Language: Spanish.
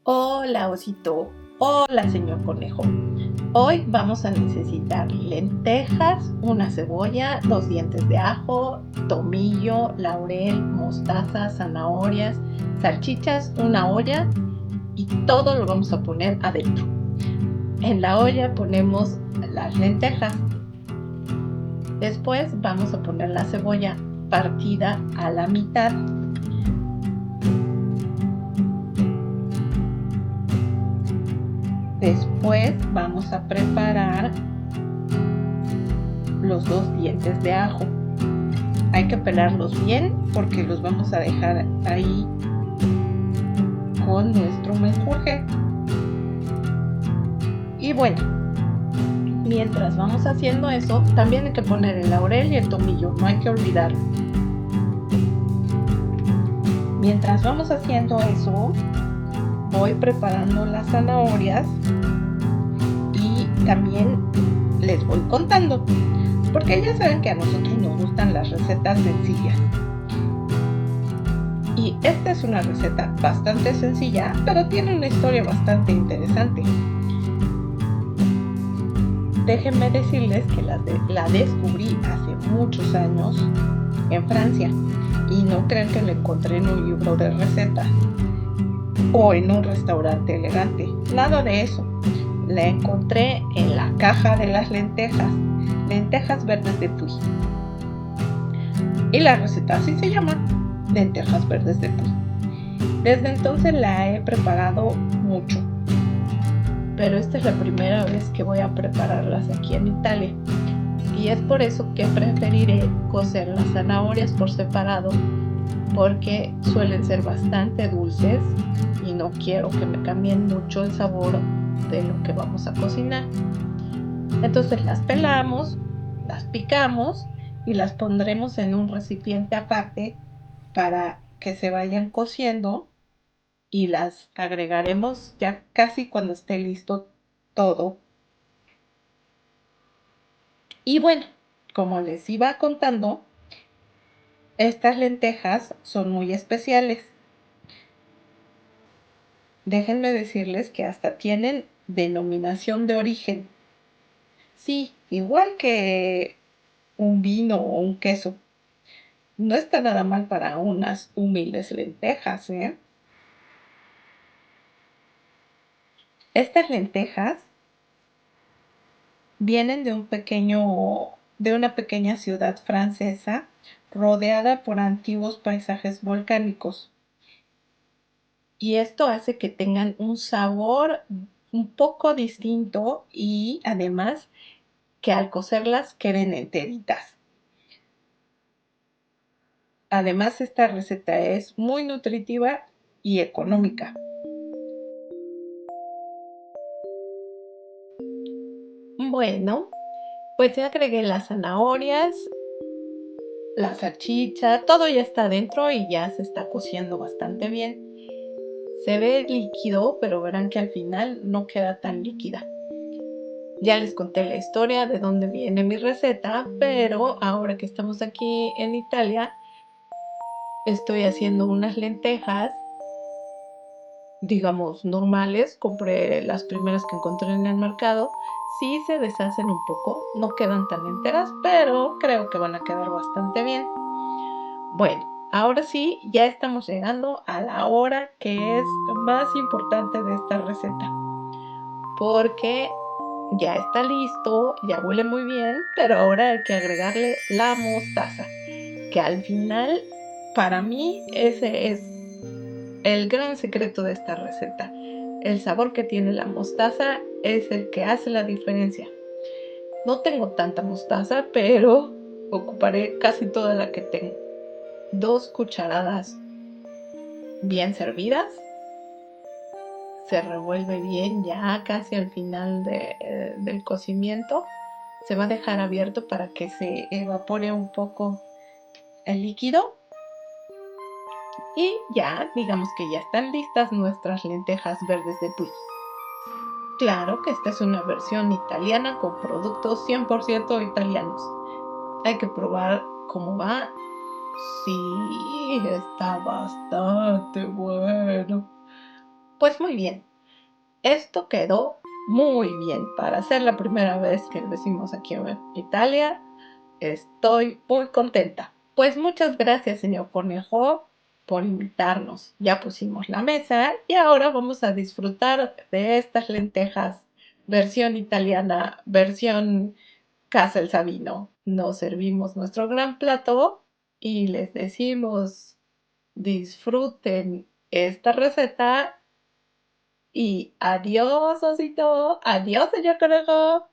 Hola, osito. Hola, señor conejo. Hoy vamos a necesitar lentejas, una cebolla, 2 dientes de ajo, tomillo, laurel, mostaza, zanahorias, salchichas, una olla y todo lo vamos a poner adentro. En la olla ponemos las lentejas. Después vamos a poner la cebolla partida a la mitad. Después vamos a preparar los 2 dientes de ajo. Hay que pelarlos bien porque los vamos a dejar ahí con nuestro menjurje. Y bueno, mientras vamos haciendo eso, también hay que poner el laurel y el tomillo, no hay que olvidarlo. Mientras vamos haciendo eso, voy preparando las zanahorias y también les voy contando, porque ya saben que a nosotros nos gustan las recetas sencillas. Y esta es una receta bastante sencilla, pero tiene una historia bastante interesante. Déjenme decirles que la descubrí hace muchos años en Francia y no crean que la encontré en un libro de recetas o en un restaurante elegante, nada de eso. La encontré en la caja de las lentejas verdes de Puy. Y la receta así se llama, lentejas verdes de Puy. Desde entonces la he preparado mucho, pero esta es la primera vez que voy a prepararlas aquí en Italia. Y es por eso que preferiré cocer las zanahorias por separado, porque suelen ser bastante dulces y no quiero que me cambien mucho el sabor de lo que vamos a cocinar. Entonces las pelamos, las picamos y las pondremos en un recipiente aparte para que se vayan cociendo y las agregaremos ya casi cuando esté listo todo. Y bueno, como les iba contando, estas lentejas son muy especiales. Déjenme decirles que hasta tienen denominación de origen. Sí, igual que un vino o un queso. No está nada mal para unas humildes lentejas, ¿eh? Estas lentejas vienen de una pequeña ciudad francesa rodeada por antiguos paisajes volcánicos. Y esto hace que tengan un sabor un poco distinto y además que al cocerlas queden enteritas. Además, esta receta es muy nutritiva y económica. Bueno, pues ya agregué las zanahorias, la salchicha, todo ya está dentro y ya se está cociendo bastante bien. Se ve líquido, pero verán que al final no queda tan líquida. Ya les conté la historia de dónde viene mi receta, pero ahora que estamos aquí en Italia, estoy haciendo unas lentejas, digamos, normales. Compré las primeras que encontré en el mercado. Sí se deshacen un poco, no quedan tan enteras, pero creo que van a quedar bastante bien. Bueno, ahora sí, ya estamos llegando a la hora que es más importante de esta receta, porque ya está listo, ya huele muy bien, pero ahora hay que agregarle la mostaza, que al final, para mí, ese es el gran secreto de esta receta. El sabor que tiene la mostaza es el que hace la diferencia. No tengo tanta mostaza, pero ocuparé casi toda la que tengo. 2 cucharadas bien servidas. Se revuelve bien ya casi al final del cocimiento. Se va a dejar abierto para que se evapore un poco el líquido. Y ya, digamos que ya están listas nuestras lentejas verdes de Puy. Claro que esta es una versión italiana con productos 100% italianos. Hay que probar cómo va. Sí, está bastante bueno. Pues muy bien, esto quedó muy bien para ser la primera vez que lo decimos aquí en Italia. Estoy muy contenta. Pues muchas gracias, señor Cornejo, por invitarnos. Ya pusimos la mesa y ahora vamos a disfrutar de estas lentejas versión italiana, versión Casa el Sabino. Nos servimos nuestro gran plato y les decimos disfruten esta receta y adiós, osito. Adiós, señor Conejo.